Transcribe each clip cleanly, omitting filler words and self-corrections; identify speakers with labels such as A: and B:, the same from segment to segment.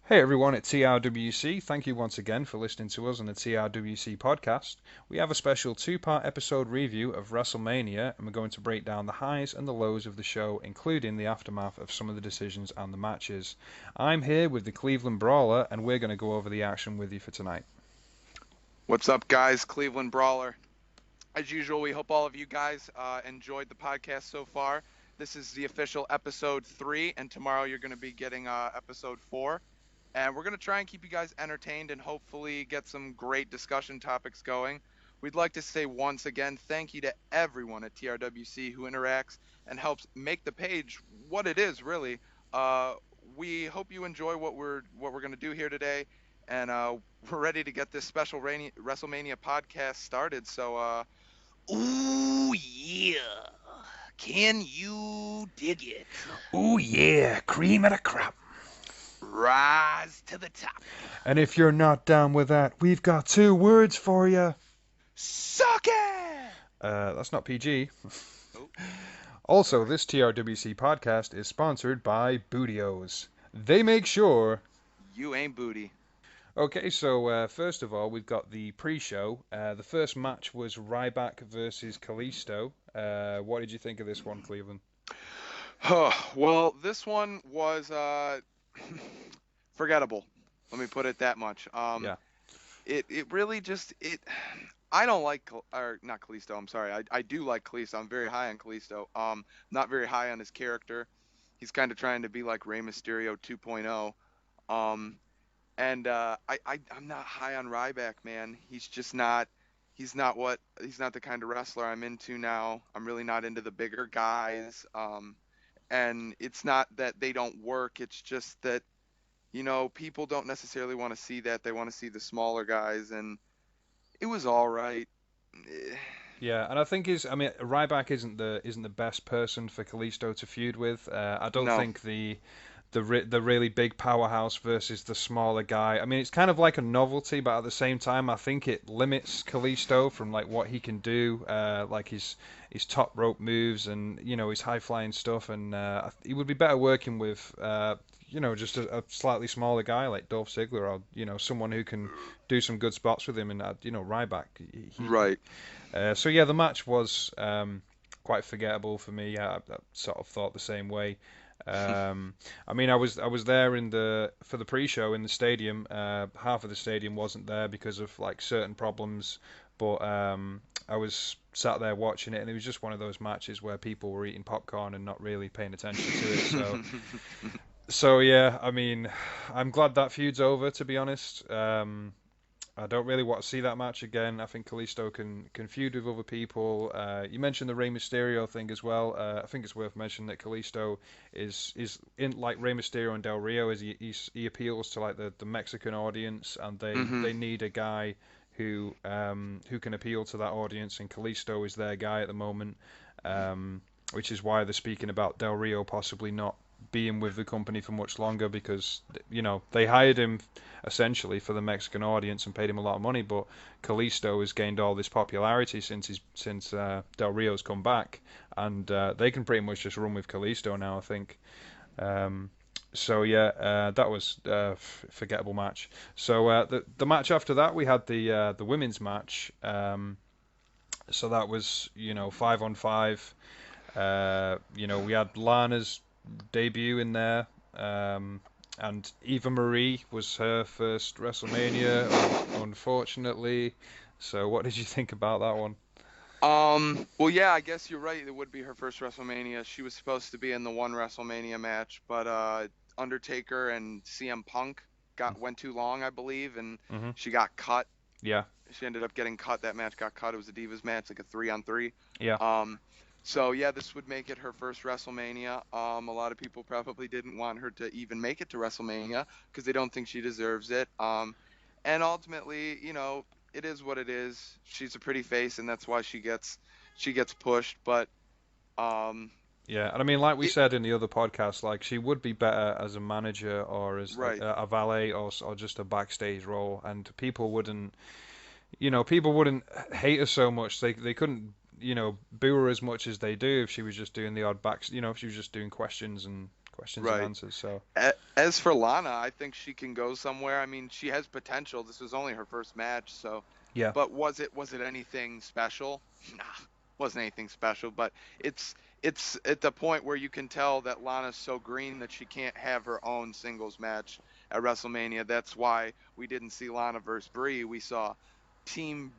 A: Hey everyone at TRWC, thank you once again for listening to us on the TRWC podcast. We have a special two-part episode review of Wrestlemania, and we're going to break down the highs and the lows of the show, including the aftermath of some of the decisions and the matches. I'm here with the Cleveland Brawler, and we're going to go over the action with you for tonight.
B: What's up, guys? Cleveland Brawler. As usual, we hope all of you guys enjoyed the podcast so far. This is the official episode 3, and tomorrow you're going to be getting episode 4. And we're going to try and keep you guys entertained and hopefully get some great discussion topics going. We'd like to say once again thank you to everyone at TRWC who interacts and helps make the page what it is, really. We hope you enjoy what we're going to do here today, and we're ready to get this special WrestleMania podcast started. So, ooh yeah, can you dig it?
A: Ooh yeah, cream of the crop.
B: Rise to the top.
A: And if you're not down with that, we've got 2 words for you.
B: Suck it!
A: That's not PG.
B: Oh.
A: Also, this TRWC podcast is sponsored by Bootios. They make sure
B: You ain't booty.
A: Okay, so first of all, we've got the pre-show. The first match was Ryback versus Kalisto. What did you think of this one, Cleveland?
B: Well, this one was forgettable. Let me put it that much.
A: Yeah.
B: It really just I don't like or not Kalisto. I'm sorry. I do like Kalisto. I'm very high on Kalisto. Not very high on his character. He's kind of trying to be like Rey Mysterio 2.0. And I'm not high on Ryback, man. He's just not. He's not the kind of wrestler I'm into now. I'm really not into the bigger guys. And it's not that they don't work. It's just that, people don't necessarily want to see that. They want to see the smaller guys, and it was all right.
A: Yeah, and I think Ryback isn't the best person for Kalisto to feud with. I don't
B: No.
A: think the really big powerhouse versus the smaller guy. I mean, it's kind of like a novelty, but at the same time, I think it limits Kalisto from like what he can do, like his top rope moves and his high flying stuff. And he would be better working with just a slightly smaller guy like Dolph Ziggler or someone who can do some good spots with him. And Ryback,
B: Right.
A: so yeah, the match was quite forgettable for me. I sort of thought the same way. I mean, I was there for the pre-show in the stadium. Half of the stadium wasn't there because of like certain problems, but I was sat there watching it, and it was just one of those matches where people were eating popcorn and not really paying attention to it. So yeah, I mean, I'm glad that feud's over, to be honest. I don't really want to see that match again. I think Kalisto can feud with other people. You mentioned the Rey Mysterio thing as well. I think it's worth mentioning that Kalisto is in like Rey Mysterio and Del Rio. He appeals to like the Mexican audience, and
B: Hmm.
A: they need a guy who can appeal to that audience, and Kalisto is their guy at the moment. Which is why they're speaking about Del Rio possibly not being with the company for much longer because they hired him essentially for the Mexican audience and paid him a lot of money, but Kalisto has gained all this popularity since Del Rio's come back, and they can pretty much just run with Kalisto now, I think. So yeah, that was a forgettable match. So the match after that, we had the women's match. So that was 5-on-5. We had Lana's debut in there, and Eva Marie was her first WrestleMania, unfortunately. So, what did you think about that one?
B: Well, yeah, I guess you're right. It would be her first WrestleMania. She was supposed to be in the one WrestleMania match, but Undertaker and CM Punk went too long, I believe, and
A: Hmm.
B: she got cut.
A: Yeah,
B: She ended up getting cut. That match got cut. It was a Divas match, like a 3-on-3.
A: yeah,
B: Um, so yeah, this would make it her first WrestleMania. A lot of people probably didn't want her to even make it to WrestleMania because they don't think she deserves it. And ultimately, it is what it is. She's a pretty face, and that's why she gets pushed. But um,
A: yeah. And I mean, like we
B: it
A: said in the other podcast, like she would be better as a manager or as like
B: right,
A: a valet or just a backstage role, and people wouldn't hate her so much. They couldn't, boo her as much as they do if she was just doing the odd backs, if she was just doing questions and questions and
B: Right.
A: answers. So
B: As for Lana, I think she can go somewhere. I mean, she has potential. This was only her first match, so.
A: yeah,
B: But was it anything special? Nah, wasn't anything special. But it's at the point where you can tell that Lana's so green that she can't have her own singles match at WrestleMania. That's why we didn't see Lana versus Brie. We saw team,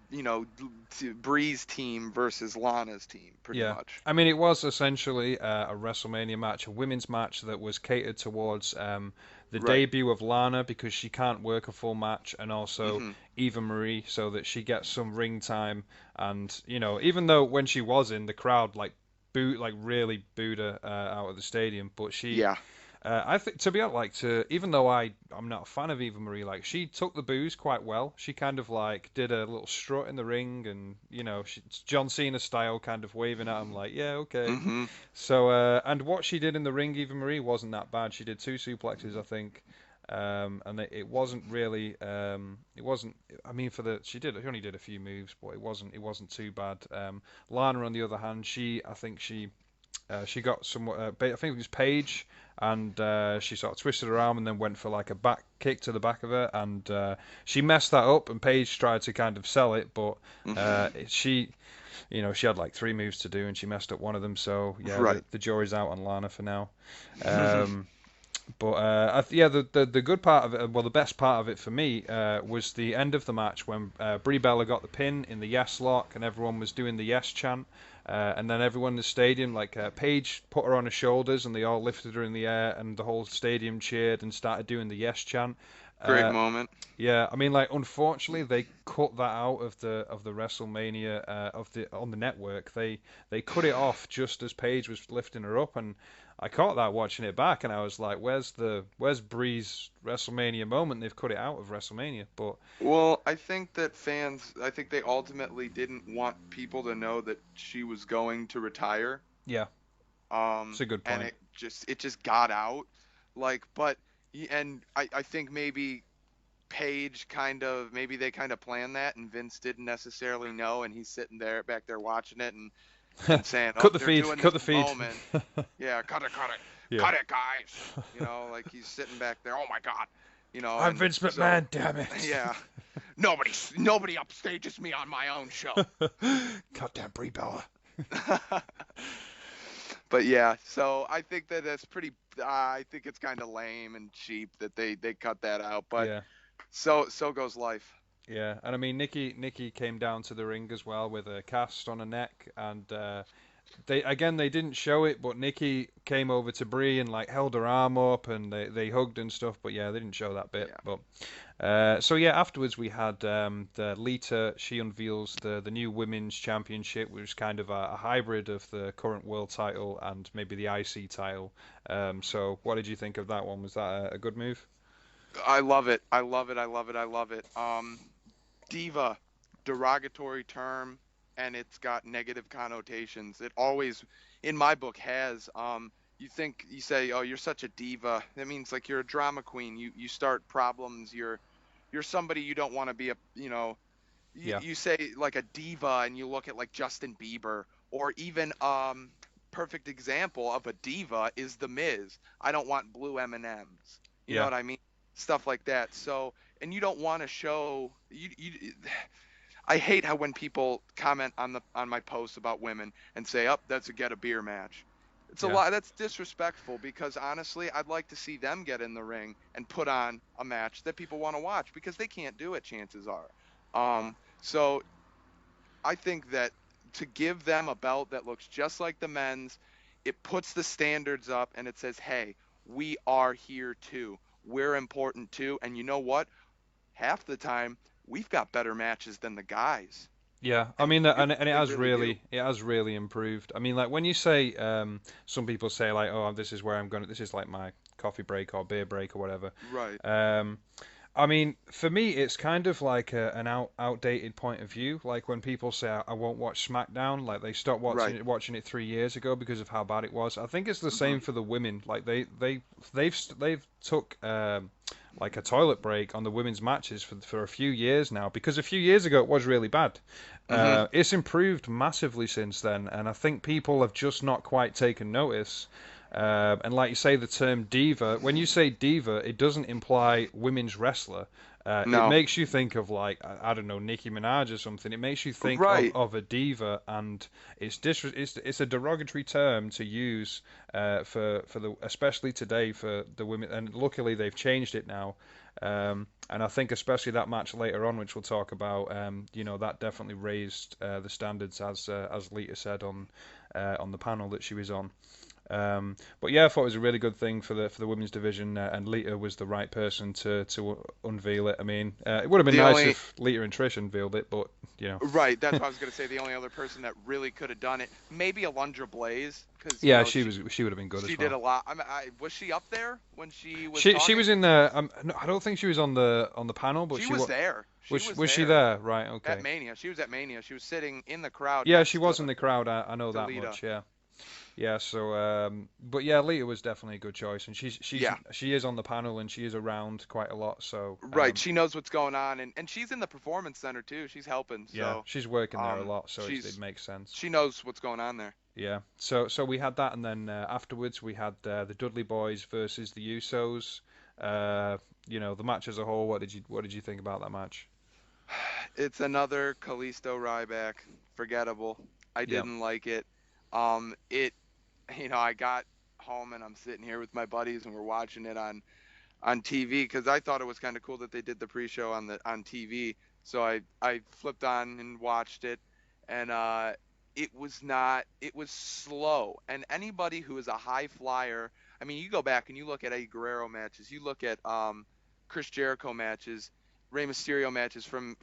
B: Brie's team versus Lana's team, pretty
A: yeah.
B: much.
A: I mean, it was essentially a WrestleMania match, a women's match that was catered towards the
B: Right.
A: debut of Lana because she can't work a full match, and also
B: Hmm.
A: Eva Marie so that she gets some ring time. And even though when she was in, the crowd like really booed her out of the stadium, but she
B: Yeah.
A: I think to be honest, even though I'm not a fan of Eva Marie, like she took the booze quite well. She kind of like did a little strut in the ring, and John Cena style, kind of waving at him like, yeah, okay.
B: Hmm.
A: So and what she did in the ring, Eva Marie, wasn't that bad. She did two suplexes, I think, and it wasn't really it wasn't. I mean, she only did a few moves, but it wasn't too bad. Lana, on the other hand, she got some. I think it was Paige, and she sort of twisted her arm and then went for like a back kick to the back of her, and she messed that up. And Paige tried to kind of sell it, but
B: Hmm.
A: she had like three moves to do, and she messed up one of them. So yeah,
B: Right.
A: the jury's out on Lana for now. Um, but yeah, the good part of it, well, the best part of it for me was the end of the match when Brie Bella got the pin in the yes lock, and everyone was doing the yes chant. And then everyone in the stadium, like Paige, put her on her shoulders, and they all lifted her in the air, and the whole stadium cheered and started doing the yes chant.
B: Great
A: Uh,
B: moment.
A: yeah, I mean, like, unfortunately, they cut that out of the WrestleMania on the network. They cut it off just as Paige was lifting her up, and I caught that watching it back, and I was like, where's Bree's WrestleMania moment? They've cut it out of WrestleMania, but
B: Well, I think they ultimately didn't want people to know that she was going to retire.
A: yeah, it's a good
B: And
A: point.
B: it just got out. And I think maybe maybe they kind of planned that, and Vince didn't necessarily know, and he's sitting there back there watching it and saying, "Oh,
A: Cut the
B: they're
A: feed,
B: doing
A: cut
B: this
A: the feed.
B: moment. Yeah, cut it,
A: Yeah,
B: cut it, guys." Like he's sitting back there. Oh my God,
A: I'm
B: and
A: Vince
B: so
A: McMahon, damn it.
B: yeah, nobody upstages me on my own show.
A: Goddamn Brie Bella.
B: But yeah, so I think that that's pretty. I think it's kind of lame and cheap that they cut that out. But
A: Yeah.
B: so goes life.
A: Yeah, and I mean Nikki came down to the ring as well with a cast on her neck, and they didn't show it, but Nikki came over to Brie and like held her arm up, and they hugged and stuff. But yeah, they didn't show that bit.
B: Yeah.
A: But so yeah, afterwards we had the Lita. She unveils the new women's championship, which is kind of a hybrid of the current world title and maybe the IC title. So what did you think of that one? Was that a good move?
B: I love it. I love it. I love it. I love it. Diva, derogatory term, and it's got negative connotations. It always, in my book, has. You say, oh, you're such a diva. That means like you're a drama queen. You start problems. You're somebody you don't want to be
A: Yeah,
B: you say like a diva, and you look at like Justin Bieber, or even perfect example of a diva is the Miz. I don't want blue M&Ms. You know
A: yeah,
B: what I mean? Stuff like that. So, and you don't want to show I hate how when people comment on my posts about women and say, "Up, that's a get a beer match." It's a
A: yeah,
B: lot. That's disrespectful, because honestly, I'd like to see them get in the ring and put on a match that people want to watch, because they can't do it, chances are. So I think that to give them a belt that looks just like the men's, it puts the standards up, and it says, "Hey, we are here too. We're important too." And you know what? Half the time, we've got better matches than the guys,
A: yeah. I
B: and
A: mean,
B: we
A: and
B: really, really do.
A: it has really improved. I mean, like when you say, some people say like, oh, this is like my coffee break or beer break or whatever.
B: Right.
A: Um, I mean, for me, it's kind of like an outdated point of view. Like when people say I won't watch SmackDown, like they stopped
B: Right.
A: watching it 3 years ago because of how bad it was. I think it's the
B: Hmm.
A: same for the women. Like they've took like a toilet break on the women's matches for a few years now because a few years ago it was really bad.
B: Hmm.
A: It's improved massively since then, and I think people have just not quite taken notice. And like you say, the term diva, when you say diva, it doesn't imply women's wrestler. It
B: No.
A: makes you think of like I don't know, Nicki Minaj or something. It makes you think
B: Right.
A: of a diva, and it's a derogatory term to use for the especially today for the women. And luckily they've changed it now. And I think especially that match later on, which we'll talk about, that definitely raised the standards as Lita said on the panel that she was on. But yeah, I thought it was a really good thing for the women's division, and Lita was the right person to unveil it. I mean, it would have been
B: The
A: nice
B: only
A: if Lita and Trish unveiled it, but
B: Right, that's what I was gonna say. The only other person that really could have done it, maybe Alundra Blaze, because
A: yeah, she would have been good
B: she
A: as
B: did
A: well.
B: a lot. Was she up there when she was
A: She
B: talking?
A: was in the. No, I don't think she was on the panel, but
B: She
A: she
B: was there. She was
A: was she
B: there
A: there? Right,
B: at
A: okay.
B: Mania. She was at Mania. She was sitting in the crowd
A: Yeah, she
B: next
A: was in the crowd. I know
B: to
A: that
B: Lita.
A: much. Yeah. Yeah, so but yeah, Lita was definitely a good choice, and
B: Yeah,
A: she is on the panel and she is around quite a lot. So
B: right. She knows what's going on, and she's in the performance center too. She's helping,
A: yeah,
B: so
A: she's working there a
B: um,
A: lot, so it
B: she's
A: makes sense.
B: she knows what's going on there.
A: Yeah, so we had that, and then afterwards we had the Dudley Boys versus the Usos. The match as a whole. What did you think about that match?
B: It's another Kalisto Ryback, forgettable. I
A: Yeah,
B: didn't like it. It, I got home and I'm sitting here with my buddies and we're watching it on TV because I thought it was kind of cool that they did the pre-show on TV. So I flipped on and watched it, and it was not. It was slow. And anybody who is a high flyer, I mean, you go back and you look at Eddie Guerrero matches, you look at Chris Jericho matches, Rey Mysterio matches from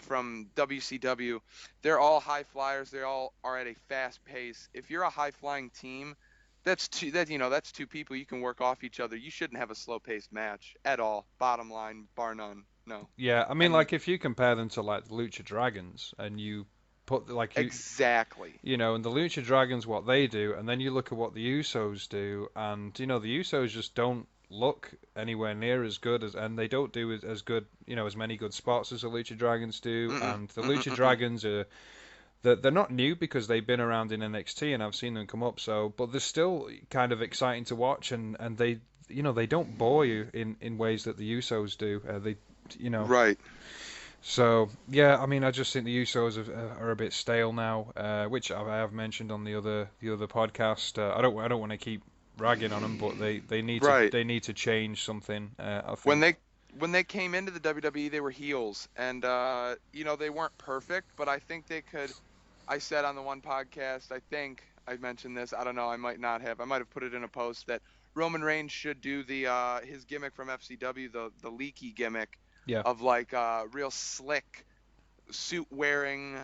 B: WCW. They're all high flyers. They all are at a fast pace. If you're a high flying team, that's two people you can work off each other. You shouldn't have a slow paced match at all. Bottom line, bar none. No.
A: yeah. I mean,
B: And
A: like if you compare them to like the Lucha Dragons, and you put like
B: exactly.
A: and the Lucha Dragons what they do, and then you look at what the Usos do, and the Usos just don't look anywhere near as good and they don't do as good, as many good spots as the Lucha Dragons do,
B: Mm-mm,
A: and the
B: mm-mm,
A: Lucha
B: mm-mm.
A: Dragons they're not new because they've been around in NXT and I've seen them come up, but they're still kind of exciting to watch, and they don't bore you in ways that the Usos do. They you know
B: Right.
A: so yeah, I mean, I just think the Usos are a bit stale now, which I have mentioned on the other podcast. I don't want to keep ragging on them, but they need to
B: Right.
A: they need to change something. I
B: When
A: think.
B: they came into the WWE, they were heels, and they weren't perfect, but I think they could. I said on the one podcast, I think I mentioned this. I don't know. I might not have. I might have put it in a post that Roman Reigns should do the his gimmick from FCW, the leaky gimmick
A: Yeah,
B: of like real slick suit wearing,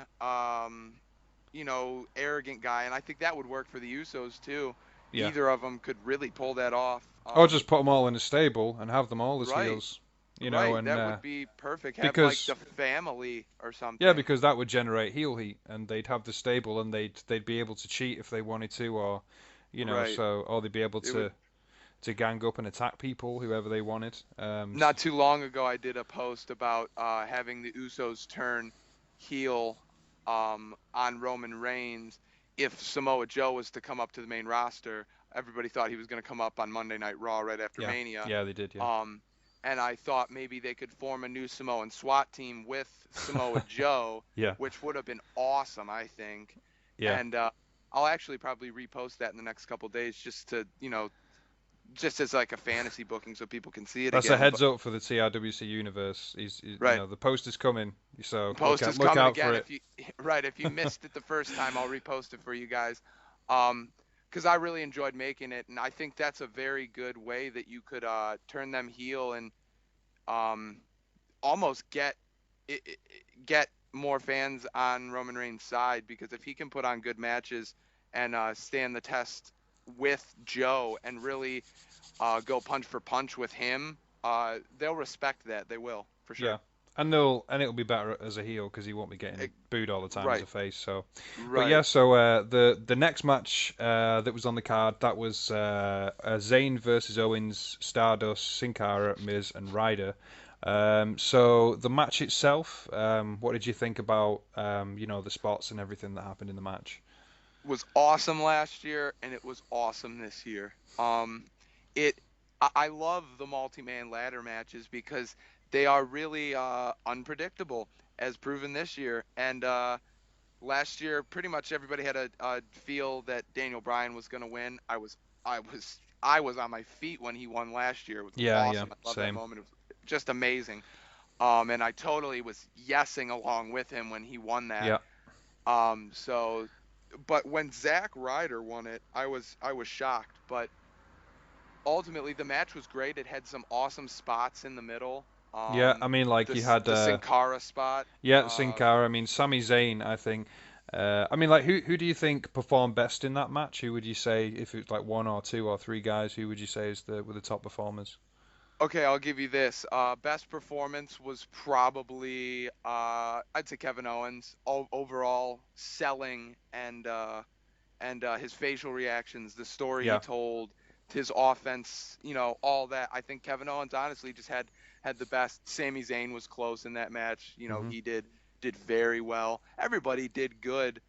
B: arrogant guy, and I think that would work for the Usos too.
A: yeah.
B: Either of them could really pull that off.
A: Or just put them all in a stable and have them all as
B: Right,
A: heels,
B: right.
A: and
B: That would be perfect. Have like
A: because
B: the family or
A: yeah,
B: something.
A: because that would generate heel heat, and they'd have the stable, and they'd be able to cheat if they wanted to, or
B: Right.
A: or they'd be able
B: It would.
A: to gang up and attack people, whoever they wanted.
B: Not too long ago, I did a post about having the Usos turn heel on Roman Reigns if Samoa Joe was to come up to the main roster. Everybody thought he was going to come up on Monday Night Raw right after
A: Yeah,
B: Mania.
A: yeah, they did, yeah.
B: Um, and I thought maybe they could form a new Samoan SWAT team with Samoa Joe,
A: Yeah,
B: which would have been awesome, I think.
A: yeah.
B: And I'll actually probably repost that in the next couple days just to, just as like a fantasy booking so people can see it
A: That's a
B: again.
A: heads up for the TRWC universe.
B: Right.
A: The post is coming, so
B: Post is
A: look
B: coming
A: out for
B: again.
A: it.
B: If you missed it the first time, I'll repost it for you guys. Because I really enjoyed making it, and I think that's a very good way that you could turn them heel and almost get more fans on Roman Reigns' side. Because if he can put on good matches and stand the test with Joe and really go punch for punch with him, they'll respect that. They will, for sure.
A: Yeah, and it'll be better as a heel because he won't be getting booed all the time as a
B: Right,
A: face. So, but yeah,
B: right.
A: so the next match that was on the card, that was Zayn versus Owens, Stardust, Sin Cara, Miz, and Ryder. So the match itself, what did you think about the spots and everything that happened in the match?
B: was awesome last year, and it was awesome this year. It I love the multi-man ladder matches because they are really unpredictable, as proven this year. And last year, pretty much everybody had a feel that Daniel Bryan was going to win. I was on my feet when he won last year. It was
A: Yeah, yeah,
B: awesome. I love that
A: same.
B: moment. It was just amazing. And I totally was yesing along with him when he won that.
A: Yeah,
B: So, but when Zack Ryder won it, I was shocked. But ultimately, the match was great. It had some awesome spots in the middle.
A: yeah. I
B: Um,
A: mean, like
B: the
A: you had
B: the Sin Cara spot.
A: yeah, Sin
B: Uh,
A: Cara. I mean, Sami Zayn. I think. I mean, like who do you think performed best in that match? Who would you say if it's like one or two or three guys? Who would you say is the were the top performers?
B: okay, I'll give you this. Best performance was probably I'd say Kevin Owens. Overall selling and his facial reactions, the story he
A: Yeah,
B: told, his offense, all that. I think Kevin Owens honestly just had the best. Sami Zayn was close in that match.
A: hmm,
B: He did very well. Everybody did good.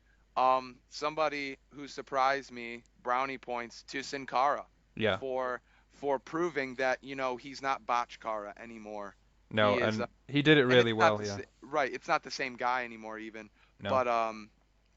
B: Somebody who surprised me, brownie points to Sin Cara
A: yeah.
B: for for proving that he's not Botch Cara anymore.
A: No,
B: He is,
A: and he did it
B: and
A: really
B: it's not
A: well.
B: the
A: Yeah,
B: right. It's not the same guy anymore even.
A: no,
B: But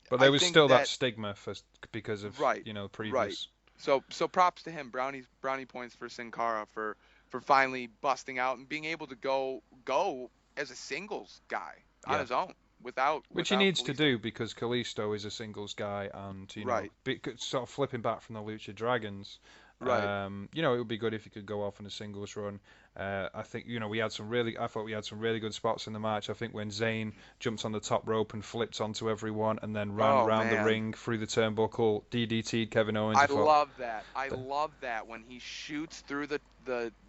A: but
B: I
A: there was
B: think
A: still that
B: that
A: stigma for because of
B: right, right.
A: previous.
B: So props to him. Brownie points for Sin Cara for finally busting out and being able to go as a singles guy on
A: Yeah.
B: his own without
A: Which he
B: without
A: needs to
B: Kalisto.
A: do because Kalisto is a singles guy, and
B: Right,
A: sort of flipping back from the Lucha Dragons.
B: right.
A: It would be good if he could go off on a singles run. I think I thought we had some really good spots in the match. I think when Zayn jumped on the top rope and flipped onto everyone, and then ran
B: Oh
A: round the
B: man,
A: ring through the turnbuckle, DDT'd Kevin Owens.
B: I
A: I thought,
B: love that. I
A: the,
B: love that when he shoots through the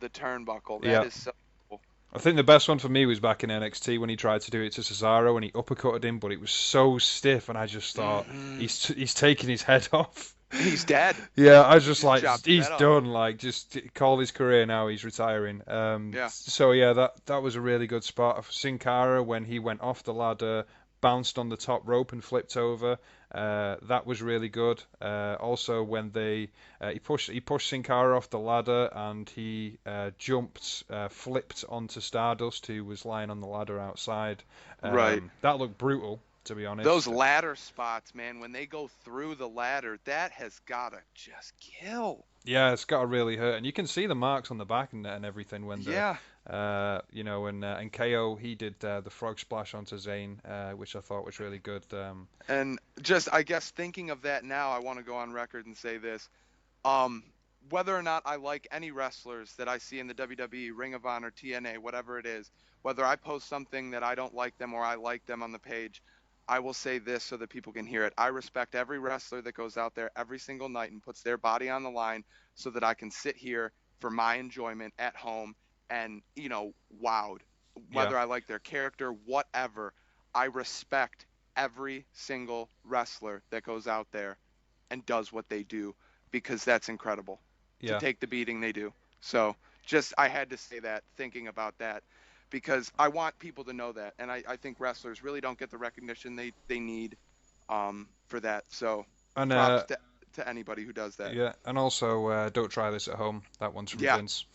B: turnbuckle. That
A: yeah,
B: is so cool.
A: I think the best one for me was back in NXT when he tried to do it to Cesaro and he uppercutted him, but it was so stiff, and I just thought
B: Hmm.
A: he's taking his head off.
B: He's dead.
A: Yeah, I was
B: He
A: just
B: just
A: like,
B: chopped his
A: he's
B: head off.
A: done. Like, just call his career now. He's retiring.
B: Yeah,
A: So yeah, that was a really good spot of Sin Cara when he went off the ladder, bounced on the top rope and flipped over. That was really good. Also, when he pushed Sin Cara off the ladder and he flipped onto Stardust, who was lying on the ladder outside.
B: right.
A: That looked brutal, to be
B: Those
A: honest.
B: ladder spots, man, when they go through the ladder, that has gotta just kill.
A: Yeah, it's got to really hurt, and you can see the marks on the back and everything when
B: Yeah.
A: and KO he did the frog splash onto Zayn, which I thought was really good.
B: And just, I guess, thinking of that now, I want to go on record and say this. Um, Whether or not I like any wrestlers that I see in the WWE, Ring of Honor, TNA, whatever it is, whether I post something that I don't like them or I like them on the page, I will say this so that people can hear it. I respect every wrestler that goes out there every single night and puts their body on the line so that I can sit here for my enjoyment at home and, wowed.
A: Yeah,
B: Whether I like their character, whatever, I respect every single wrestler that goes out there and does what they do because that's incredible to
A: yeah,
B: take the beating they do. So just I had to say that thinking about that because I want people to know that. And I think wrestlers really don't get the recognition they need for that. So
A: and
B: props to anybody who does that.
A: yeah, and also don't try this at home. That one's from
B: Yeah.
A: Vince.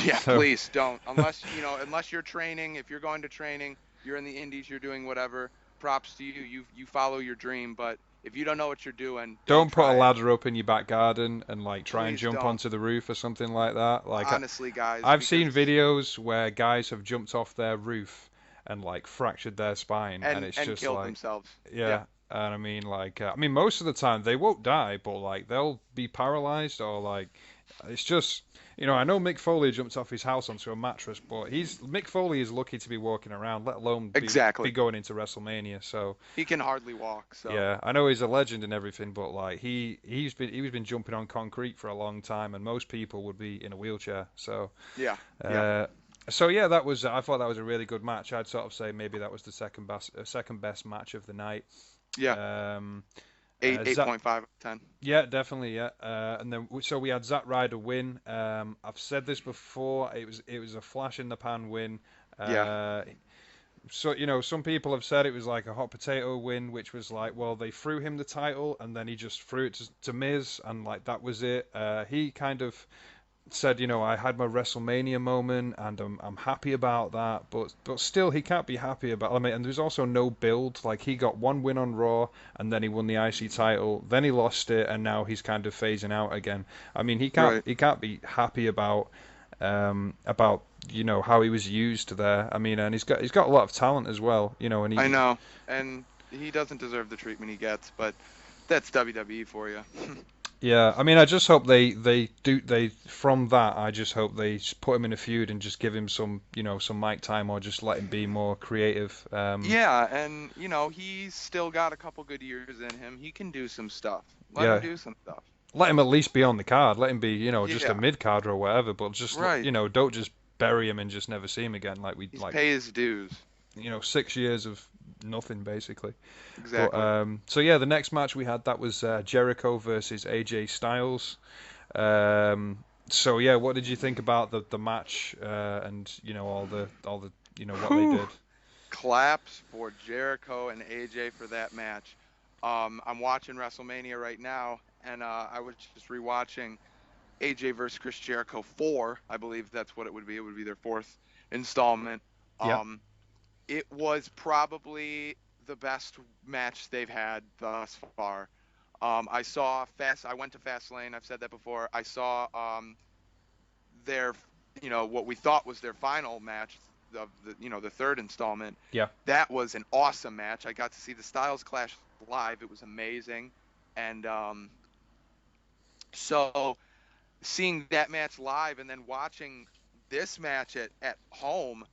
B: Yeah,
A: So
B: please don't. Unless you're training, if you're going to training, you're in the indies, you're doing whatever, props to you. You follow your dream, but if you don't know what you're doing, don't
A: don't put a
B: try it.
A: ladder up in your back garden and like try and
B: Please
A: jump
B: don't.
A: onto the roof or something like that.
B: Honestly, guys,
A: I've seen
B: because
A: videos where guys have jumped off their roof and like fractured their spine, and it's
B: and
A: just
B: killed
A: like,
B: themselves. Yeah.
A: yeah. And I mean, most of the time they won't die, but like they'll be paralyzed or like, it's just, I know Mick Foley jumped off his house onto a mattress, but Mick Foley is lucky to be walking around, let alone be
B: Exactly.
A: going into WrestleMania. So
B: He can hardly walk, so
A: yeah, I know he's a legend and everything, but like he's been jumping on concrete for a long time, and most people would be in a wheelchair. So.
B: yeah. Yeah.
A: Uh, so yeah, I thought that was a really good match. I'd sort of say maybe that was the second best match of the night.
B: Yeah.
A: Um,
B: 8.5 out of 10.
A: yeah, definitely, yeah. And then so we had Zack Ryder win. I've said this before. It was a flash in the pan win.
B: Yeah.
A: Uh, so some people have said it was like a hot potato win, which was like, well, they threw him the title and then he just threw it to Miz, and like that was it. He kind of said, I had my WrestleMania moment and I'm happy about that, but still he can't be happy about. I mean, and there's also no build. Like he got one win on Raw and then he won the IC title, then he lost it, and now he's kind of phasing out again. I mean,
B: Right.
A: he can't be happy about how he was used there. I mean, and he's got a lot of talent as well, and
B: I
A: he.
B: know, and he doesn't deserve the treatment he gets, but that's WWE for you.
A: Yeah, I mean, I just hope they from that. I just hope they just put him in a feud and just give him some mic time, or just let him be more creative.
B: Yeah, and he's still got a couple good years in him. He can do some stuff. Let him
A: Yeah,
B: do some stuff.
A: let him at least be on the card. Let him be, just a
B: Yeah,
A: mid card or whatever. But just,
B: right.
A: don't just bury him and just never see him again. Like we
B: He's
A: like,
B: pay his dues.
A: 6 years of nothing basically. But
B: Exactly.
A: so yeah, the next match we had, that was Jericho versus AJ Styles. So yeah, what did you think about the match, and all the what they
B: Whew.
A: did?
B: Claps for Jericho and AJ for that match. I'm watching WrestleMania right now, and I was just rewatching AJ versus Chris Jericho 4. I believe that's what it would be. It would be their fourth installment.
A: Yeah,
B: Um, it was probably the best match they've had thus far. I went to Fastlane. I've said that before. I saw their, what we thought was their final match of the third installment.
A: yeah,
B: That was an awesome match. I got to see the Styles Clash live. It was amazing, and so seeing that match live and then watching this match at home,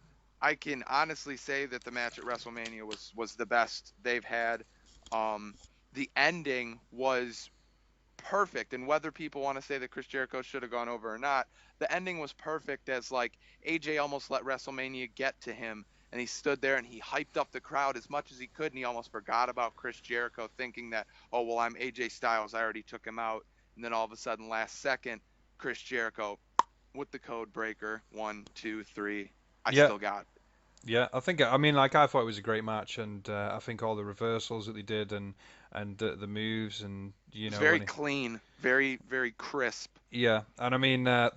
B: I can honestly say that the match at WrestleMania was the best they've had. Um, the ending was perfect, and whether people want to say that Chris Jericho should have gone over or not, the ending was perfect. As like AJ almost let WrestleMania get to him, and he stood there and he hyped up the crowd as much as he could, and he almost forgot about Chris Jericho, thinking that, oh well, I'm AJ Styles, I already took him out, and then all of a sudden, last second, Chris Jericho with the code breaker, 1, 2, 3, I
A: yeah,
B: still got it.
A: yeah. I mean, like I thought it was a great match, and I think all the reversals that they did, and the moves, and
B: It was
A: when
B: very clean, very very crisp.
A: yeah, and I mean, there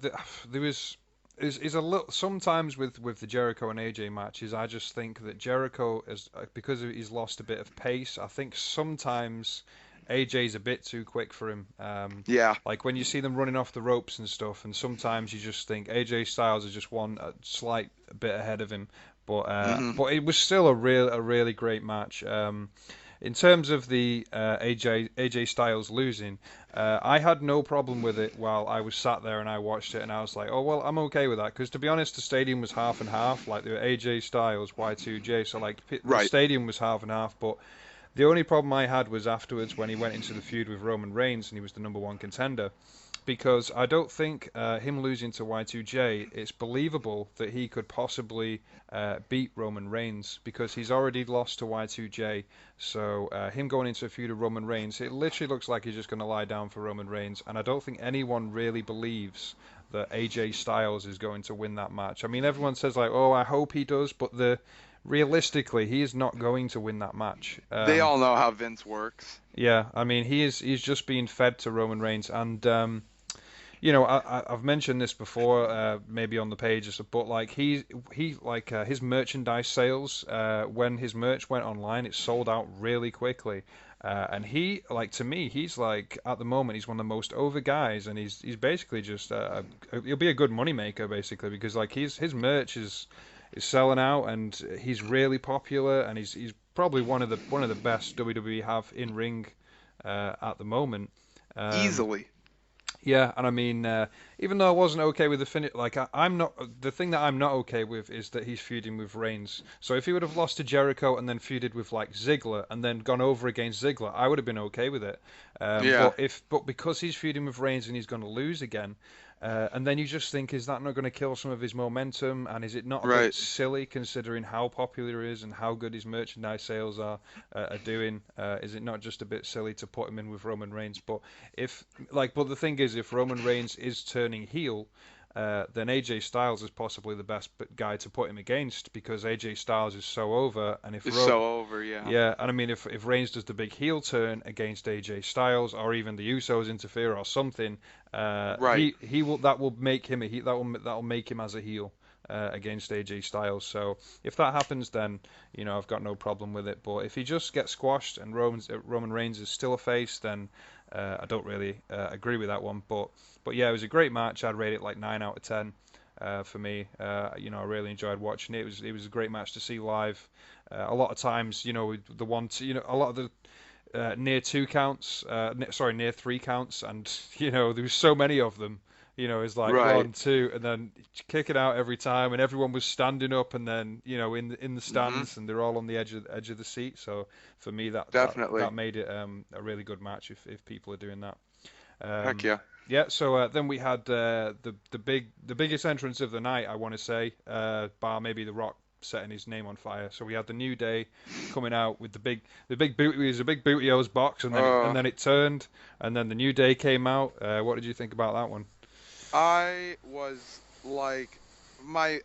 A: was is a little sometimes with the Jericho and AJ matches. I just think that Jericho is, because he's lost a bit of pace. I think sometimes AJ's a bit too quick for him.
B: Yeah.
A: Like when you see them running off the ropes and stuff, and sometimes you just think AJ Styles is just one a slight bit ahead of him.
B: Hmm.
A: But it was still a really great match. In terms of the AJ Styles losing, I had no problem with it while I was sat there and I watched it, and I was like, oh well, I'm okay with that, because to be honest, the stadium was half and half. Like the AJ Styles Y2J, so like the
B: Right.
A: stadium was half and half. But the only problem I had was afterwards when he went into the feud with Roman Reigns and he was the number one contender, because I don't think him losing to Y2J, it's believable that he could possibly beat Roman Reigns, because he's already lost to Y2J. So him going into a feud with Roman Reigns, it literally looks like he's just going to lie down for Roman Reigns, and I don't think anyone really believes that AJ Styles is going to win that match. I mean, everyone says like, "Oh, I hope he does," but realistically, he is not going to win that match.
B: They all know how Vince works.
A: Yeah, I mean, he's just being fed to Roman Reigns, and I've mentioned this before, maybe on the pages, but like he like his merchandise sales, when his merch went online, it sold out really quickly. And he, like, to me, he's like, at the moment, he's one of the most over guys, and he's basically just he'll be a good money maker basically, because like his merch is selling out, and he's really popular, and he's probably one of the best WWE have in ring at the moment. Um,
B: Easily.
A: yeah, and I mean, even though I wasn't okay with the finish, like I'm not. The thing that I'm not okay with is that he's feuding with Reigns. So if he would have lost to Jericho and then feuded with like Ziggler and then gone over against Ziggler, I would have been okay with it.
B: Yeah.
A: But because he's feuding with Reigns and he's going to lose again, and then you just think, is that not going to kill some of his momentum? And is it not a bit
B: Right.
A: silly considering how popular he is and how good his merchandise sales are doing? Is it not just a bit silly to put him in with Roman Reigns? But the thing is, if Roman Reigns is turning heel, then AJ Styles is possibly the best guy to put him against because AJ Styles is so over, and if
B: It's so over, yeah.
A: yeah, and I mean if Reigns does the big heel turn against AJ Styles, or even the Usos interfere or something,
B: Right.
A: he will that will make him a he that will make him as a heel. Against AJ Styles, so if that happens, then I've got no problem with it. But if he just gets squashed and Roman Reigns is still a face, then I don't really agree with that one. But yeah, it was a great match. I'd rate it like 9 out of 10 for me. I really enjoyed watching it. It was a great match to see live. A lot of times, the one, a lot of the near two counts, sorry, near three counts, and there was so many of them. It's like
B: Right.
A: 1, 2, and then kick it out every time, and everyone was standing up, and then in the
B: Mhm.
A: stands, and they're all on the edge of the seat. So for me, that
B: Definitely.
A: made it a really good match if people are doing that.
B: Heck
A: Um,
B: yeah.
A: yeah, so then we had the biggest entrance of the night, I want to say, bar maybe The Rock setting his name on fire. So we had the New Day coming out with the big boot. It was a big Booty-O's box, and then
B: Uh,
A: it turned, and then the New Day came out. What did you think about that one?
B: I was like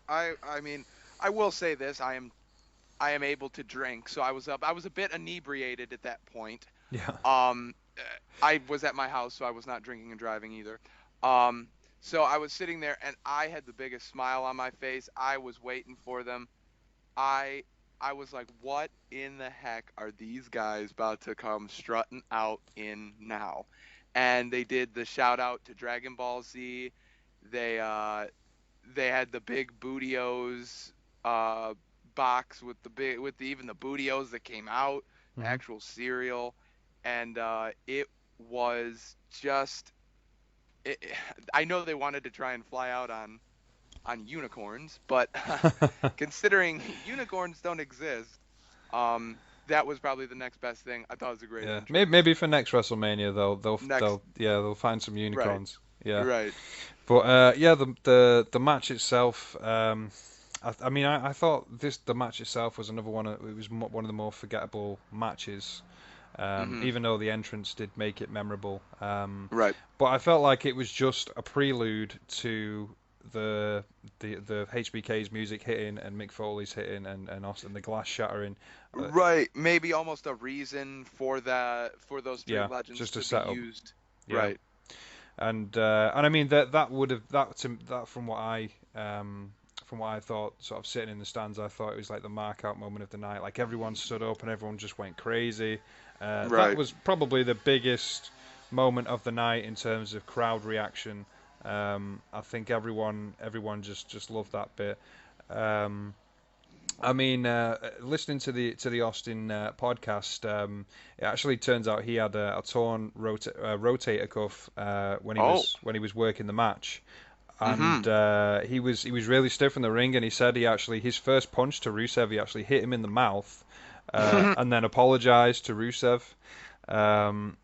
B: I mean, I will say this, I am able to drink, so I was a bit inebriated at that point.
A: Yeah.
B: Um uh, I was at my house, so I was not drinking and driving either. Um so I was sitting there and I had the biggest smile on my face. I was waiting for them. I I was like, what in the heck are these guys about to come strutting out in now? And they did the shout out to Dragon Ball Z. They they had the big Bootios uh box with even the Bootios that came out,
A: Hmm.
B: actual cereal, and it was just it, I know they wanted to try and fly out on unicorns, but considering unicorns don't exist, that was probably the next best thing. I thought it was a great
A: Yeah, maybe
B: entrance.
A: maybe for next WrestleMania
B: Next,
A: they'll find some
B: right,
A: unicorns. Yeah,
B: right.
A: but yeah, the match itself. I mean, I thought the match itself was another one. It was one of the more forgettable matches.
B: Hmm.
A: Even though the entrance did make it memorable.
B: Right.
A: But I felt like it was just a prelude to the the HBK's music hitting and Mick Foley's hitting and Austin the glass shattering. Uh,
B: Right. Maybe almost a reason for those three
A: yeah,
B: legends
A: just a
B: to be
A: setup.
B: used.
A: Yeah,
B: Right.
A: and I mean that would have that from what I thought, sort of sitting in the stands, I thought it was like the mark out moment of the night. Like everyone stood up and everyone just went crazy. That
B: Right.
A: was probably the biggest moment of the night in terms of crowd reaction. I think everyone just loved that bit. Um, I mean, listening to the Austin podcast, it actually turns out he had a torn rotator cuff
B: Oh.
A: when he was working the match, and
B: Hmm.
A: he was really stiff in the ring, and he said his first punch to Rusev, he actually hit him in the mouth, and then apologized to Rusev. Um,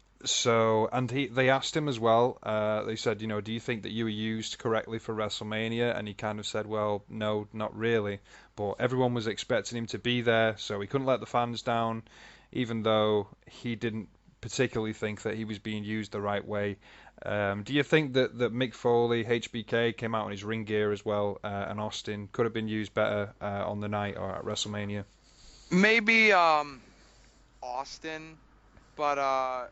A: and they asked him as well. They said, do you think that you were used correctly for WrestleMania? And he kind of said, well, no, not really. But everyone was expecting him to be there, so he couldn't let the fans down, even though he didn't particularly think that he was being used the right way. Do you think that Mick Foley, HBK, came out in his ring gear as well, and Austin could have been used better on the night or at WrestleMania?
B: Maybe Austin, but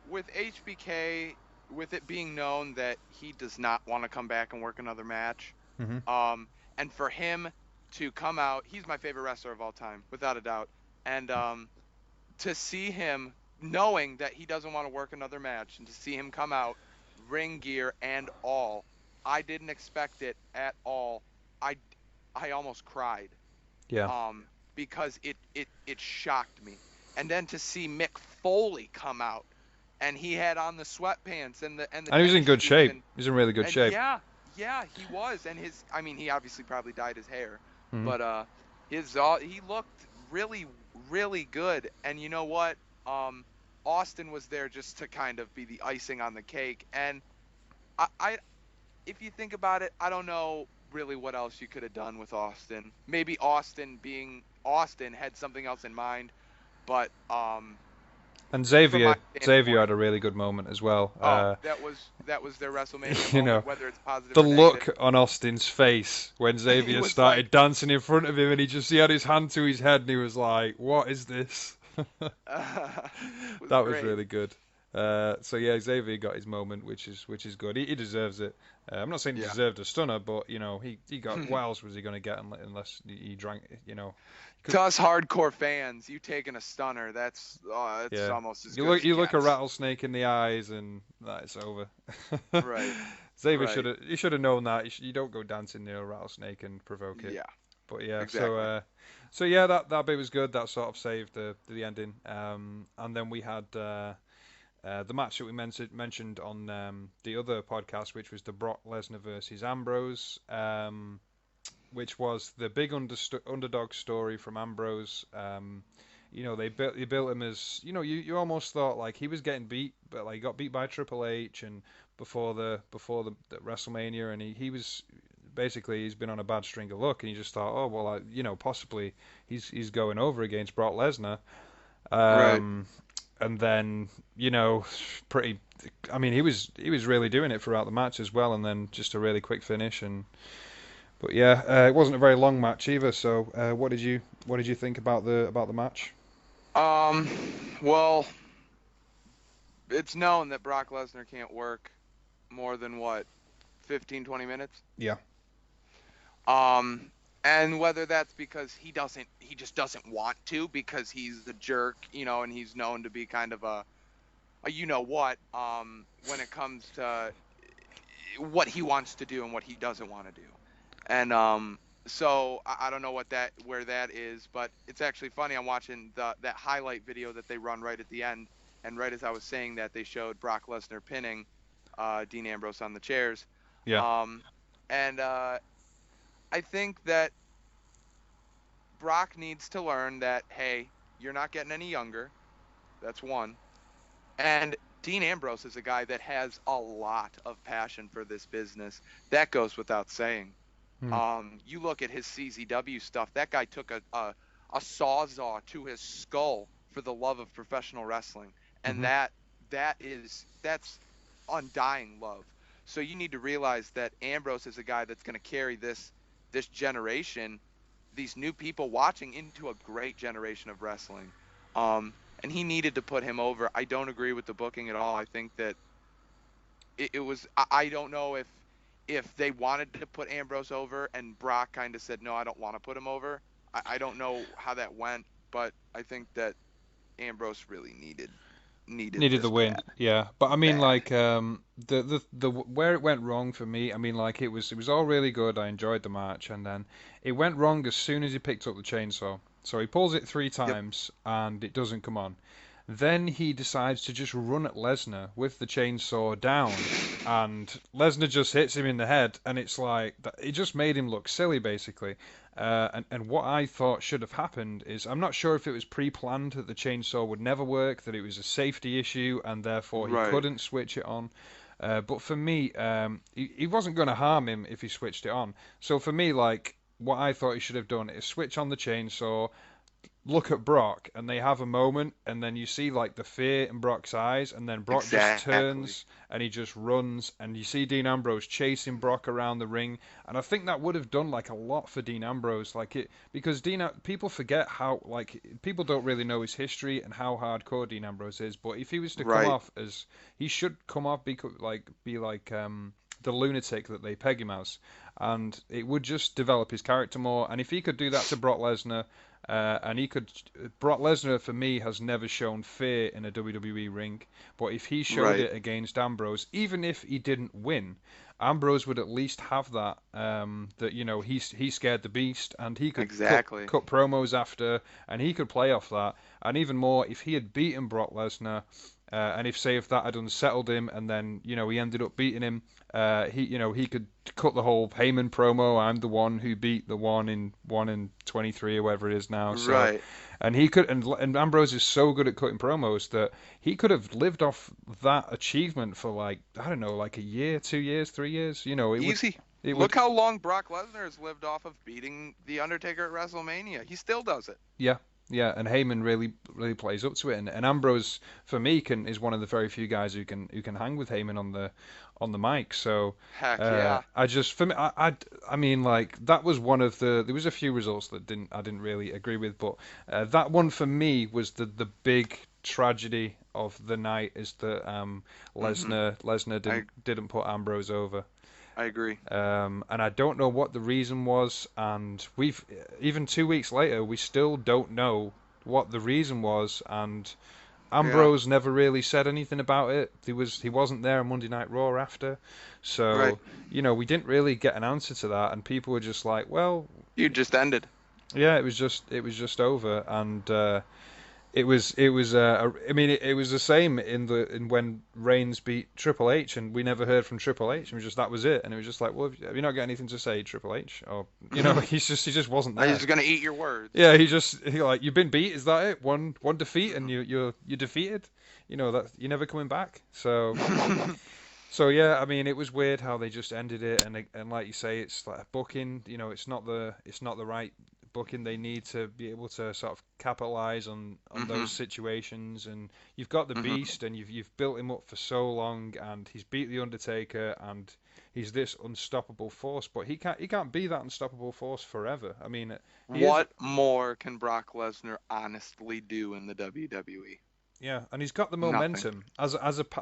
B: with HBK, with it being known that he does not want to come back and work another match,
A: Hmm.
B: um, and for him to come out, he's my favorite wrestler of all time, without a doubt. And to see him knowing that he doesn't want to work another match, and to see him come out, ring gear and all, I didn't expect it at all. I I almost cried,
A: Yeah,
B: um, because it shocked me. And then to see Mick Foley come out, and he had on the sweatpants and the
A: and he was in
B: tennis
A: good
B: shoes,
A: shape. He was in really good
B: and
A: shape.
B: yeah, yeah, he was. And his, I mean, he obviously probably dyed his hair,
A: Hmm.
B: but his all he looked really really good. And you know what? Um, Austin was there just to kind of be the icing on the cake. And I if you think about it, I don't know really what else you could have done with Austin. Maybe Austin being Austin had something else in mind, but
A: And
B: from my
A: Xavier had
B: standpoint.
A: a really good moment as well.
B: Oh, that was their WrestleMania
A: You know,
B: moment, whether it's positive
A: the
B: or negative.
A: look on Austin's face when
B: He
A: Xavier
B: was like,
A: started dancing in front of him, and he had his hand to his head, and he was like, "What is this?"
B: it was
A: That was
B: great.
A: really good. So yeah, Xavier got his moment, which is good. He deserves it. I'm not saying he
B: Yeah.
A: deserved a stunner, but he got. What else was he going to get unless he drank? He could.
B: To us hardcore fans, you taking a stunner, that's
A: Yeah,
B: almost as
A: you
B: good
A: look
B: as it
A: you look a
B: gets.
A: rattlesnake in the eyes, and it's over.
B: Right.
A: Xavier
B: Right.
A: should have known that. You don't go dancing near a rattlesnake and provoke it.
B: Yeah.
A: But yeah,
B: Exactly.
A: so yeah, that bit was good. That sort of saved the ending. And then we had the match that we mentioned on the other podcast, which was the Brock Lesnar versus Ambrose, which was the big underdog story from Ambrose. They built him as you almost thought like he was getting beat, but like he got beat by Triple H and before the WrestleMania, and he was basically he's been on a bad string of luck, and you just thought, oh well, possibly he's going over against Brock Lesnar.
B: Right.
A: Um, and then pretty. I mean, he was really doing it throughout the match as well, and then just a really quick finish. But yeah, it wasn't a very long match either. So what did you think about the match?
B: Um, well, it's known that Brock Lesnar can't work more than what, 15, 20 minutes.
A: Yeah.
B: Um, and whether that's because he just doesn't want to because he's the jerk, and he's known to be kind of a you know what, when it comes to what he wants to do and what he doesn't want to do. And so I don't know where that is, but it's actually funny. I'm watching that highlight video that they run right at the end, and right as I was saying that, they showed Brock Lesnar pinning Dean Ambrose on the chairs.
A: Yeah.
B: Um, and I think that Brock needs to learn that, hey, you're not getting any younger. That's one. And Dean Ambrose is a guy that has a lot of passion for this business. That goes without saying.
A: Hmm.
B: You look at his CZW stuff. That guy took a sawzall to his skull for the love of professional wrestling, and
A: Mhm.
B: that's undying love. So you need to realize that Ambrose is a guy that's going to carry this generation, these new people watching, into a great generation of wrestling. And he needed to put him over. I don't agree with the booking at all. I think that it was. I don't know if they wanted to put Ambrose over and Brock kind of said, no, I don't want to put him over. I don't know how that went, but I think that Ambrose really needed
A: Needed the
B: this
A: win,
B: bad.
A: yeah. But I mean,
B: Bad.
A: like, the where it went wrong for me. I mean, like, it was all really good. I enjoyed the match, and then it went wrong as soon as he picked up the chainsaw. So he pulls it three
B: Yep.
A: times, and it doesn't come on. Then he decides to just run at Lesnar with the chainsaw down, and Lesnar just hits him in the head, and it's like it just made him look silly, basically. And what I thought should have happened is I'm not sure if it was pre-planned that the chainsaw would never work, that it was a safety issue, and therefore he
B: Right.
A: couldn't switch it on. But for me, he wasn't going to harm him if he switched it on. So for me, like what I thought he should have done is switch on the chainsaw, look at Brock and they have a moment, and then you see like the fear in Brock's eyes, and then Brock just
B: Exactly.
A: turns and he just runs, and you see Dean Ambrose chasing Brock around the ring, and I think that would have done like a lot for Dean Ambrose, like it because people forget how like people don't really know his history and how hardcore Dean Ambrose is, but if he was to come
B: Right.
A: off as he should come off be like the lunatic that they peg him as, and it would just develop his character more. And if he could do that to Brock Lesnar, and he could. Brock Lesnar, for me, has never shown fear in a WWE ring. But if he showed
B: Right.
A: it against Ambrose, even if he didn't win, Ambrose would at least have that. That he scared the beast, and he could cut
B: Exactly.
A: cut promos after, and he could play off that. And even more, if he had beaten Brock Lesnar, and if that had unsettled him, and then he ended up beating him, he could cut the whole Heyman promo. I'm the one who beat the one in 23 or whatever it is now. So,
B: Right.
A: and he could, and Ambrose is so good at cutting promos that he could have lived off that achievement for like I don't know, like a year, 2 years, 3 years.
B: Easy.
A: It would,
B: Look how long Brock Lesnar has lived off of beating The Undertaker at WrestleMania. He still does it.
A: yeah. Yeah, and Heyman really plays up to it, and Ambrose for me is one of the very few guys who can hang with Heyman on the mic. So
B: Heck yeah.
A: I just for me I mean like that was one of the there was a few results that I didn't really agree with, but that one for me was the big tragedy of the night is that
B: Mhm.
A: Lesnar
B: I
A: didn't put Ambrose over.
B: I agree.
A: And I don't know what the reason was, and we've even 2 weeks later we still don't know what the reason was, and
B: Yeah.
A: Ambrose never really said anything about it. He wasn't there on Monday Night Raw after,
B: Right.
A: so we didn't really get an answer to that, and people were just like, well,
B: You just ended.
A: yeah, it was just over, and I mean, it was the same in when Reigns beat Triple H, and we never heard from Triple H. And that was it, and it was just like, well, have you not got anything to say, Triple H? Or he just wasn't
B: I'm
A: there.
B: just gonna eat your words.
A: Yeah, he like you've been beat. Is that it? One defeat, and you're defeated. That you're never coming back. So yeah, I mean, it was weird how they just ended it, and like you say, it's like booking. It's not the right booking. They need to be able to sort of capitalize on those
B: Mhm.
A: situations. And you've got the
B: Mhm.
A: Beast, and you've built him up for so long, and he's beat the Undertaker, and he's this unstoppable force. But he can't be that unstoppable force forever. I mean, he is.
B: What more can Brock Lesnar honestly do in the WWE?
A: Yeah, and he's got the
B: Nothing.
A: momentum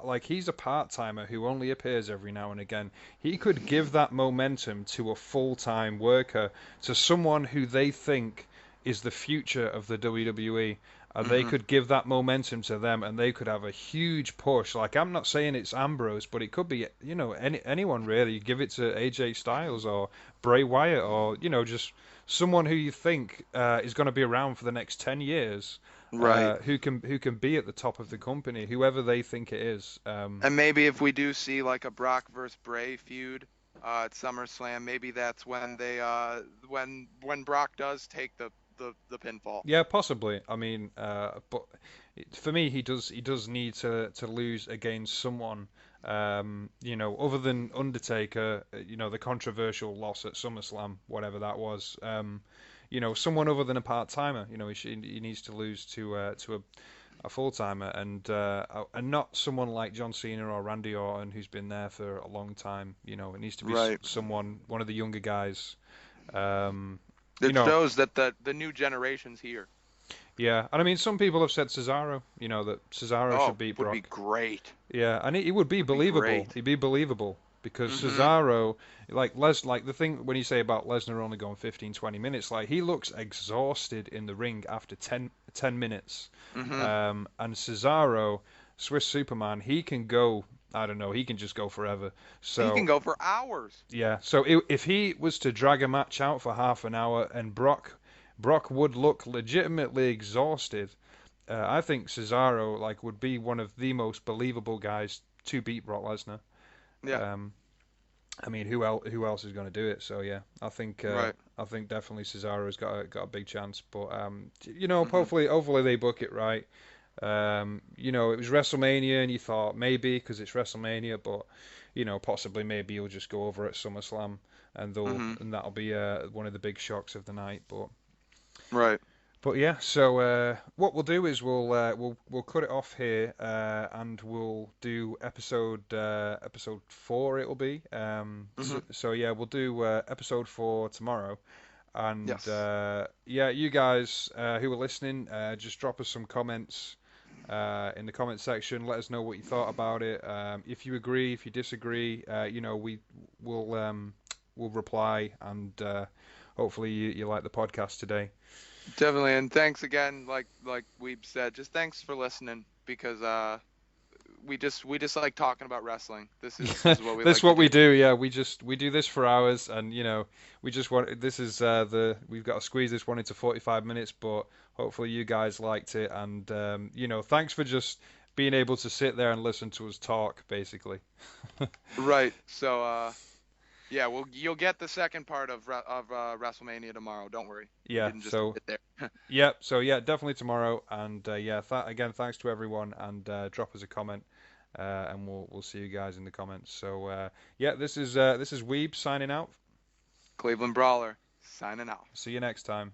A: like he's a part-timer who only appears every now and again. He could give that momentum to a full-time worker, to someone who they think is the future of the WWE. And they
B: Mhm.
A: could give that momentum to them, and they could have a huge push. Like I'm not saying it's Ambrose, but it could be anyone really. You give it to AJ Styles or Bray Wyatt or just someone who you think is going to be around for the next 10 years
B: Right.
A: who can be at the top of the company, whoever they think it is.
B: And maybe if we do see like a Brock versus Bray feud at SummerSlam, maybe that's when they when Brock does take the pinfall.
A: Yeah, possibly. I mean, but for me, he does need to lose against someone, other than Undertaker. The controversial loss at SummerSlam, whatever that was. Someone other than a part timer. He needs to lose to a full timer, and not someone like John Cena or Randy Orton who's been there for a long time. It needs to be
B: Right.
A: one of the younger guys. Um, you
B: It
A: know,
B: shows that the new generation's here.
A: yeah, and I mean, some people have said Cesaro. That Cesaro should
B: Oh,
A: beat
B: would be
A: Brock.
B: great.
A: Yeah, and he would be
B: Would be
A: believable.
B: great.
A: He'd be believable because
B: Mhm.
A: Cesaro, like the thing when you say about Lesnar only going 15, 20 minutes, like he looks exhausted in the ring after 10 minutes.
B: Mhm.
A: And Cesaro, Swiss Superman, he can go. I don't know. He can just go forever.
B: He can
A: So
B: go for hours.
A: yeah. So if he was to drag a match out for half an hour and Brock would look legitimately exhausted. I think Cesaro would be one of the most believable guys to beat Brock Lesnar.
B: Yeah.
A: Um, I mean, who else is going to do it? So yeah,
B: Right.
A: I think definitely Cesaro's got a big chance. But
B: Mhm.
A: hopefully they book it right. It was WrestleMania, and you thought maybe because it's WrestleMania, but possibly maybe he'll just go over at SummerSlam,
B: Mhm.
A: and that'll be one of the big shocks of the night.
B: Right.
A: But yeah, so what we'll do is we'll cut it off here, and we'll do episode 4. It'll be so,
B: Mhm.
A: so yeah, we'll do episode 4 tomorrow, and
B: Yes.
A: yeah, you guys who are listening, just drop us some comments in the comment section. Let us know what you thought about it. If you agree, if you disagree, we'll reply, and hopefully you like the podcast today.
B: Definitely. And thanks again, like Weeb said, just thanks for listening because we just like talking about wrestling. This is what we
A: That's
B: like to
A: what we
B: do.
A: do. Yeah, we do this for hours, and we just want this is we've got to squeeze this one into 45 minutes, but hopefully you guys liked it, and thanks for just being able to sit there and listen to us talk, basically.
B: Right. So yeah, well you'll get the second part of WrestleMania tomorrow. Don't worry. We
A: Yeah.
B: didn't just
A: So
B: sit there.
A: yeah, definitely tomorrow, and yeah, again, thanks to everyone, and drop us a comment. And we'll see you guys in the comments. So yeah, this is Weeb signing out.
B: Cleveland Brawler signing out.
A: See you next time.